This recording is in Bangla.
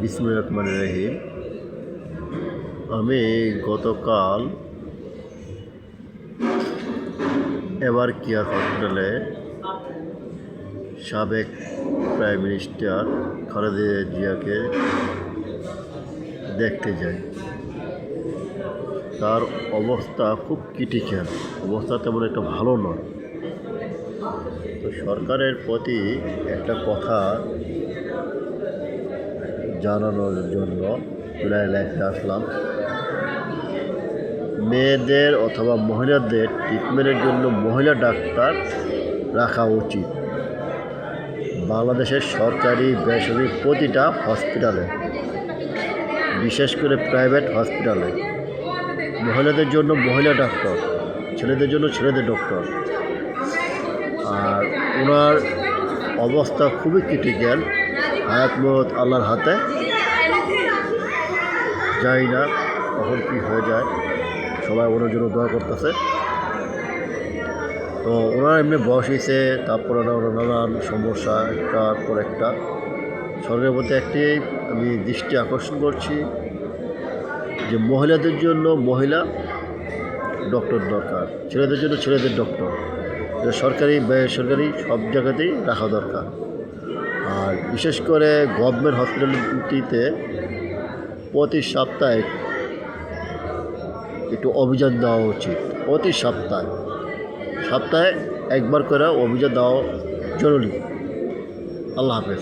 বিসমিল্লাহির রহমানির রহিম। আমি গতকাল এভার কেয়ার হসপিটালে সাবেক প্রাইম মিনিস্টার খালেদা জিয়াকে দেখতে যাই। তার অবস্থা খুব ক্রিটিক্যাল, অবস্থা তেমন একটা ভালো নয়। তো সরকারের প্রতি একটা কথা জানানোর জন্য লাইফে আসলাম। মেয়েদের অথবা মহিলাদের ট্রিটমেন্টের জন্য মহিলা ডাক্তার রাখা উচিত বাংলাদেশের সরকারি বেসরকারি প্রতিটা হসপিটালে, বিশেষ করে প্রাইভেট হসপিটালে। মহিলাদের জন্য মহিলা ডাক্তার, ছেলেদের জন্য ছেলেদের ডক্টর। আর ওনার অবস্থা খুবই ক্রিটিক্যাল, হায়াত মত আল্লাহর হাতে। জানি না কখন কী হয়ে যায়, সবাই ওনার জন্য দোয়া করতেছে। তো ওনার এমনি বয়স হয়েছে, তারপরে নানান সমস্যা একটার পর একটা। সরকারের প্রতি একটি আমি দৃষ্টি আকর্ষণ করছি যে মহিলাদের জন্য মহিলা ডক্টর দরকার, ছেলেদের জন্য ছেলেদের ডক্টর। এটা সরকারি বেসরকারি সব জায়গাতেই রাখা দরকার। আর বিশেষ করে গভর্নমেন্ট হসপিটালটিতে প্রতি সপ্তাহে একটু অভিযান দেওয়া উচিত। প্রতি সপ্তাহে একবার করে অভিযান দেওয়া জরুরি। আল্লাহ হাফেজ।